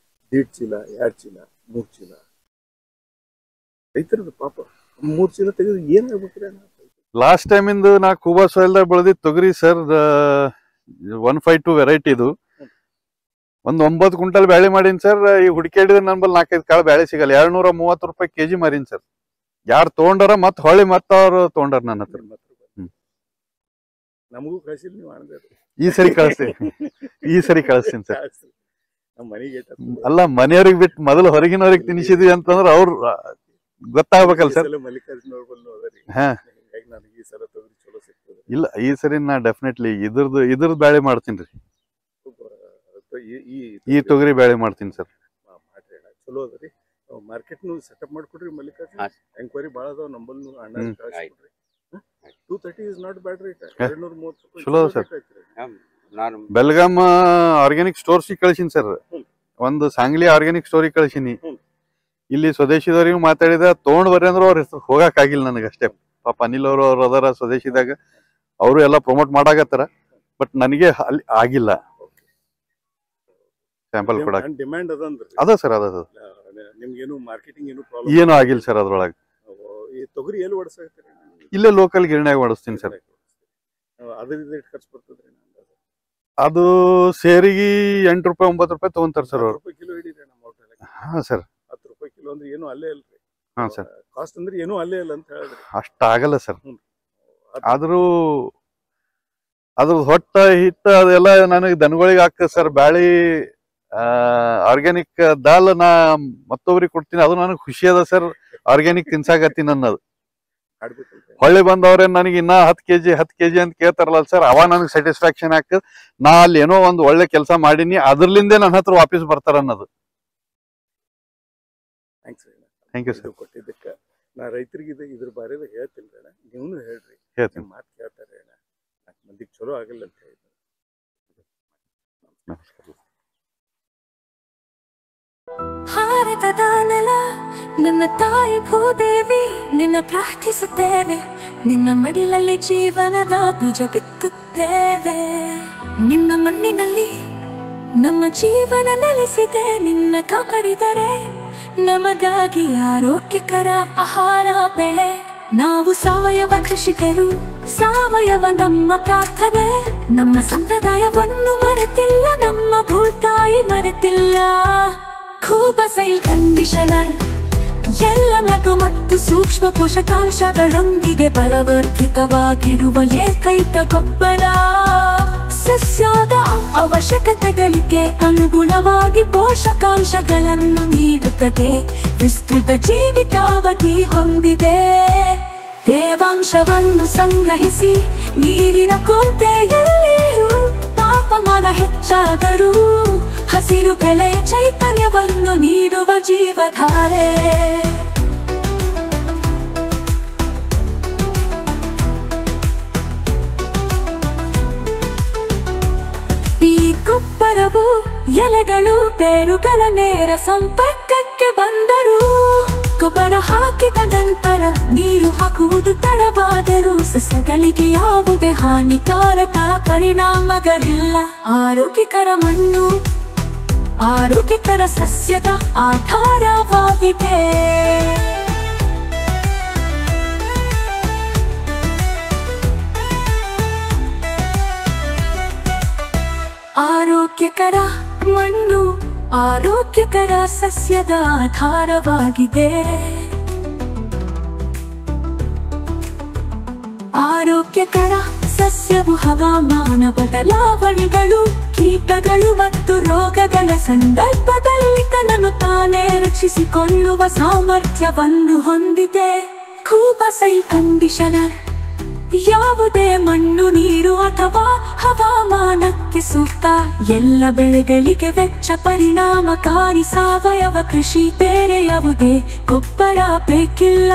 1.5 ಚೀಲ, 2 ಚೀಲ, 3 ಚೀಲ ರೈತರದ ಪಾಪ 3 ಚೀಲ ತೆಗೆದು ಏನ್ ಆಗ್ಬೇಕ್ರಿ ಅಣ್ಣ? ಲಾಸ್ಟ್ ಟೈಮ್ ಇಂದು ನಾ ಕೂಬಾ ಸಾಯಿಲ್ದಾಗ ಬೆಳೆದಿದ್ ತೊಗರಿ ಸರ್ 152 ವೆರೈಟಿ. ಇದು ಒಂದ್ 9 ಕ್ವಿಂಟಲ್ ಬ್ಯಾಳಿ ಮಾಡೀನಿ ಸರ್. ಈ ಹುಡುಕಾಡಿದ್ರೆ ನನ್ಬಲ್ 4-5 ಕಾಳು ಬ್ಯಾಳಿ ಸಿಗಲ್ಲ. 230 ರೂಪಾಯಿ ಕೆಜಿ ಮಾರೀನಿ ಸರ್. ಯಾರು ತಗೊಂಡಾರ ಮತ್ ಹೊಳ್ಳಿ ಮತ್ತ ಅವ್ರು ತಗೊಂಡಾರ ನನ್ನ ಹತ್ರ. ನಮಗೂ ಕಳಿಸಿಲ್ಲ ನೀವು ಅನ್ಬೇಕು. ಈ ಸರಿ ಕಳಿಸ್ತೀನಿ ಸರ್. ಅಲ್ಲ, ಮನೆಯವ್ರಿಗೆ ಬಿಟ್ಟು ಮೊದಲು ಹೊರಗಿನವ್ರಿಗೆ ತಿನ್ಸಿದ್ವಿ ಅಂತಂದ್ರೆ ಅವ್ರು ಗೊತ್ತಾಗ್ಬೇಕಲ್ಲ ಸರ್. ಇಲ್ಲ, ಈ ಸರಿ ನಾ ಡೆಫಿನೆಟ್ಲಿ ಇದ್ರದ್ದು ಬ್ಯಾಳಿ ಮಾಡ್ತೀನಿ ರೀ. ಈ ತೊಗರಿ ಬ್ಯಾಳಿ ಮಾಡ್ತೀನಿ ಸರ್. ಚಲೋ ಅದ್ರಿ. ಮಾರ್ಕೆಟ್ ಸೆಟಪ್ ಮಾಡ್ಕೊಡ್ರಿ ಮಲ್ಲಿಕಾರ್ಜುನ್. ಎಂಕ್ವೈರಿ ಭಾಳ ಅದಾವ ನಂಬಲ್ನು. ಅಣ್ಣ 230 is not bad rate. 230 ಚಲೋ ಸರ್. ಬೆಲ್ಗಾಮ್ ಆರ್ಗ್ಯಾನಿಕ್ ಸ್ಟೋರ್ಸಿಗೆ ಕಳಿಸಿನಿ ಸರ್. ಒಂದು ಸಾಂಗ್ಲಿ ಆರ್ಗ್ಯಾನಿಕ್ ಸ್ಟೋರಿಗೆ ಕಳಿಸಿನಿ. ಇಲ್ಲಿ ಸ್ವದೇಶಿದವ್ರಿಗೆ ಮಾತಾಡಿದ ತಗೊಂಡ್ ಬರ್ರಿ ಅಂದ್ರೆ ಅವ್ರ ಹೆಸರು ಹೋಗಕ್ ಆಗಿಲ್ಲ ನನಗಷ್ಟೇ. ಪಾಪ ಅನಿಲ್ ಅವರು ಅದರ ಸ್ವದೇಶಿದಾಗ ಅವರು ಎಲ್ಲ ಪ್ರಮೋಟ್ ಮಾಡಾಕತ್ತಾರ. ಬಟ್ ನನಗೆ ಅಲ್ಲಿ ಆಗಿಲ್ಲ ಸ್ಯಾಂಪಲ್ ಕೊಡಕ್. ಡಿಮ್ಯಾಂಡ್ ಅದ ಸರ್. ನಿಮ್ಗೇನು ಮಾರ್ಕೆಟಿಂಗ್ ಏನು ಪ್ರಾಬ್ಲಮ್ ಏನು ಆಗಿಲ್ಲ ಸರ್ ಅದ್ರೊಳಗೆ. ಈ ತೊಗರಿ ಎಲ್ಲಿ ಓಡಿಸ್ತೀರಿ? ಇಲ್ಲೇ ಲೋಕಲ್ ಗಿರಣಿಯಾಗ ಓಡಿಸ್ತೀನಿ ಸರ್. ಅದು ಸೇರಿಗೆ 8 ರೂಪಾಯಿ 9 ರೂಪಾಯಿ ತಗೊಂತಾರ ಸರ್ ಅವ್ರು. ಹಾ ಸರ್. 10 ರೂಪಾಯಿ ಕಿಲೋ ಅಂದ್ರೆ ಏನು ಅಲ್ಲೇ ಅಲ್ರಿ. ಹಾ ಸರ್. ಕಾಸ್ಟ್ ಅಂದ್ರೆ ಏನು ಅಲ್ಲೇ ಇಲ್ಲ ಅಂತ ಹೇಳಿದ್ರಿ. ಅಷ್ಟ ಆಗಲ್ಲ ಸರ್. ಆದ್ರೂ ಅದ್ರ ಹೊಟ್ಟ ಹಿಟ್ಟು ಅದೆಲ್ಲ ನನಗೆ ದನಗಳಿಗೆ ಆಗ್ತದೆ ಸರ್. ಬ್ಯಾಳಿ ಆರ್ಗ್ಯಾನಿಕ್ ದಾಲ್ ನಾ ಮತ್ತೊಬ್ರಿಗೆ ಕೊಡ್ತೀನಿ, ಅದು ನನಗೆ ಖುಷಿ ಅದ ಸರ್. ಆರ್ಗ್ಯಾನಿಕ್ ತಿನ್ಸಾಕತ್ತೀನಿ ಅನ್ನೋದು. ಹೊಳ್ಳಿ ಬಂದವ್ರೆ ನನಗೆ ಇನ್ನ 10 ಕೆಜಿ ಅಂತ ಕೇಳ್ತಾರಲ್ಲ ಸರ್, ಅವ ನನಗೆ ಸ್ಯಾಟಿಸ್ಫ್ಯಾಕ್ಷನ್ ಆಗ್ತದೆ. ನಾ ಅಲ್ಲಿ ಏನೋ ಒಂದು ಒಳ್ಳೆ ಕೆಲಸ ಮಾಡೀನಿ, ಅದ್ರಲಿಂದೇ ನನ್ನ ಹತ್ರ ವಾಪಸ್ ಬರ್ತಾರ ಅನ್ನೋದು. Thank you sir. ಕೊಟ್ಟಿದ್ದಕ್ಕೆ ನಾ ರೈತರಿಗೆ ಇದ್ರ ಬಾರಿ ಹೇಳ್ತೀನಿ ಅಣ್ಣ. ನೀವು ಹೇಳ್ರಿ, ಮಾತು ಕೇಳ್ತಾರೆ ಅಣ್ಣ. ಮಂದಿಗೆ ಚಲೋ ಆಗಲ್ಲ ಅಂತ ಹೇಳಿ. ಭಾರತದ ನೆಲ ನನ್ನ ತಾಯಿ ಭೂದೇವಿ ನಿನ್ನ ಪ್ರಾರ್ಥಿಸುತ್ತೇವೆ, ನಿನ್ನ ಮಡಿಲಲ್ಲಿ ಜೀವನದ ಬೀಜ ಬಿತ್ತುತ್ತೇವೆ. ನಿನ್ನ ಮಣ್ಣಿನಲ್ಲಿ ನಮ್ಮ ಜೀವನ ನೆಲೆಸಿದೆ, ನಿನ್ನ ಕಾಪಾಡಿದರೆ ನಮಗಾಗಿ ಆರೋಗ್ಯಕರ ಆಹಾರ ಬೆಳೆ. ನಾವು ಸಾವಯವ ಕೃಷಿಕರು, ಸಾವಯವ ನಮ್ಮ ಪ್ರಾರ್ಥನೆ. ನಮ್ಮ ಸಂಪ್ರದಾಯವನ್ನು ಮರೆತಿಲ್ಲ, ನಮ್ಮ ಭೂತಾಯಿ ಮರೆತಿಲ್ಲ. ಕೂಬಸೈಲ್ ಕಂಡೀಷನರ್ ಎಲ್ಲ ಲಘು ಮತ್ತು ಸೂಕ್ಷ್ಮ ಪೋಷಕಾಂಶಗಳೊಂದಿಗೆ ಬಲವರ್ಧಿತವಾಗಿರುವ ಏಕೈಕ ಗೊಬ್ಬರ. ಸಸ್ಯದ ಅವಶ್ಯಕತೆಗಳಿಗೆ ಅನುಗುಣವಾಗಿ ಪೋಷಕಾಂಶಗಳನ್ನು ನೀಡುತ್ತದೆ, ವಿಸ್ತೃತ ಜೀವಿತಾವಧಿ ಹೊಂದಿದೆ. ತೇವಾಂಶವನ್ನು ಸಂಗ್ರಹಿಸಿ ನೀರಿನ ಕೊರತೆಯಲ್ಲಿಯೂ ತಾಪಮಾನ ಹೆಚ್ಚಾದರೂ ಹಸಿರು ಬೆಳೆಯ ಚೈತನ್ಯವನ್ನು ನೀಡುವ ಜೀವಧಾರೆ. ಈ ಗೊಬ್ಬರವು ಎಲೆಗಳು ಬೇರುಗಳ ನೇರ ಸಂಪರ್ಕಕ್ಕೆ ಬಂದರೂ, ಗೊಬ್ಬರ ಹಾಕಿದ ನಂತರ ನೀರು ಹಾಕುವುದು ತಡವಾದರೂ ಸಸ್ಯಗಳಿಗೆ ಯಾವುದೇ ಹಾನಿಕಾರಕ ಪರಿಣಾಮಗಳಿಲ್ಲ. ಆರೋಗ್ಯಕರ ಮಣ್ಣು ಆರೋಗ್ಯಕರ ಸಸ್ಯದ ಆಧಾರವಾಗಿದೆ. ಆರೋಗ್ಯಕರ ಮಣ್ಣು ಆರೋಗ್ಯಕರ ಸಸ್ಯದ ಆಧಾರವಾಗಿದೆ. ಆರೋಗ್ಯಕರ ಸಸ್ಯವು ಹವಾಮಾನ ಬದಲಾವಣೆಗಳು, ಕೀಟಗಳು ಮತ್ತು ರೋಗಗಳ ಸಂದರ್ಭದಲ್ಲಿ ತನ್ನನ್ನು ತಾನೇ ರಕ್ಷಿಸಿಕೊಳ್ಳುವ ಸಾಮರ್ಥ್ಯವನ್ನು ಹೊಂದಿದೆ. ಕೂಬಸೈಲ್ ಕಂಡೀಷನರ್ ಯಾವುದೇ ಮಣ್ಣು, ನೀರು ಅಥವಾ ಹವಾಮಾನಕ್ಕೆ ಸೂಕ್ತ. ಎಲ್ಲ ಬೆಳೆಗಳಿಗೆ ವೆಚ್ಚ ಪರಿಣಾಮಕಾರಿ ಸಾವಯವ ಕೃಷಿ, ಬೇರೆ ಯಾವುದೇ ಗೊಬ್ಬರ ಬೇಕಿಲ್ಲ.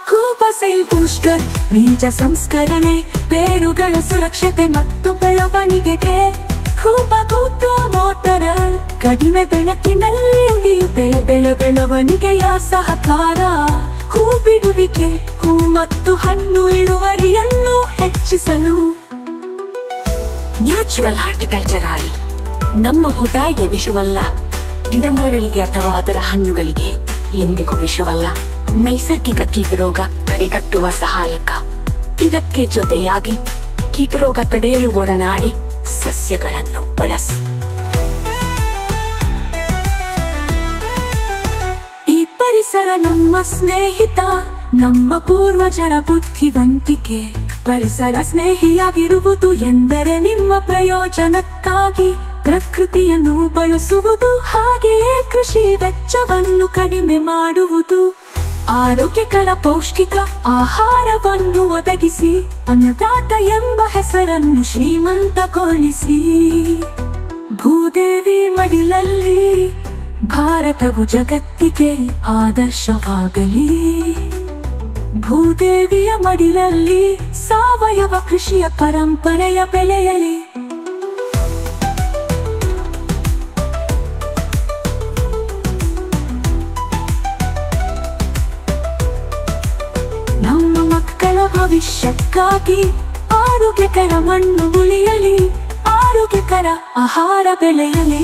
ಕೂಬಸೈಲ್ ಬೂಸ್ಟರ್ ಬೀಜ ಸಂಸ್ಕರಣೆ, ಬೇರುಗಳ ಸುರಕ್ಷತೆ ಮತ್ತು ಬೆಳವಣಿಗೆಗೆ. ಕೂಬಗೂಟು ಮೋಟರ್ ಕಡಿಮೆ ಬೆಳಕಿನಲ್ಲಿ ಉಳಿಯುತ್ತೆ, ಬೆಳವಣಿಗೆಯ ಸಹಕಾರ. ಹೂ ಬಿಡುವಿಕೆ, ಹೂ ಮತ್ತು ಹಣ್ಣು ಇಳುವರಿಯನ್ನು ಹೆಚ್ಚಿಸಲು. ನ್ಯಾಚುರಲ್ ಹಾರ್ಟಿಕಲ್ಚರ್ ಆಯಿಲ್ ನಮ್ಮ ಭೂತಾಯಿಗೆ ವಿಷವಲ್ಲ, ಗಿಡಮರಗಳಿಗೆ ಅಥವಾ ಅದರ ಹಣ್ಣುಗಳಿಗೆ ಎಂದಿಗೂ ವಿಷವಲ್ಲ. ನೈಸರ್ಗಿಕ ಕೀಟರೋಗ ತಡೆಗಟ್ಟುವ ಸಹಾಯಕ. ಇದಕ್ಕೆ ಜೊತೆಯಾಗಿ ಕೀಟರೋಗ ತಡೆಯಲು ಒಡನಾಡಿ ಸಸ್ಯಗಳನ್ನು ಬಳಸಿ. ಈ ಪರಿಸರ ನಮ್ಮ ಸ್ನೇಹಿತ, ನಮ್ಮ ಪೂರ್ವಜರ ಬುದ್ಧಿವಂತಿಕೆ. ಪರಿಸರ ಸ್ನೇಹಿಯಾಗಿರುವುದು ಎಂದರೆ ನಿಮ್ಮ ಪ್ರಯೋಜನಕ್ಕಾಗಿ ಪ್ರಕೃತಿಯನ್ನು ಬಳಸುವುದು, ಹಾಗೆಯೇ ಕೃಷಿ ವೆಚ್ಚವನ್ನು ಕಡಿಮೆ ಮಾಡುವುದು. ಆರೋಗ್ಯಕರ ಪೌಷ್ಟಿಕ ಆಹಾರವನ್ನು ಒದಗಿಸಿ ಅನ್ನದಾತ ಎಂಬ ಹೆಸರನ್ನು ಶ್ರೀಮಂತಗೊಳಿಸಿ. ಭೂದೇವಿ ಮಡಿಲಲ್ಲಿ ಭಾರತವು ಜಗತ್ತಿಗೆ ಆದರ್ಶವಾಗಲಿ. ಭೂದೇವಿಯ ಮಡಿಲಲ್ಲಿ ಸಾವಯವ ಕೃಷಿಯ ಪರಂಪರೆಯ ಬೆಳೆಯಲಿ. ನಮ್ಮ ಮಕ್ಕಳ ಭವಿಷ್ಯಕ್ಕಾಗಿ ಆರೋಗ್ಯಕರ ಮಣ್ಣು ಉಳಿಯಲಿ, ಆರೋಗ್ಯಕರ ಆಹಾರ ಬೆಳೆಯಲಿ.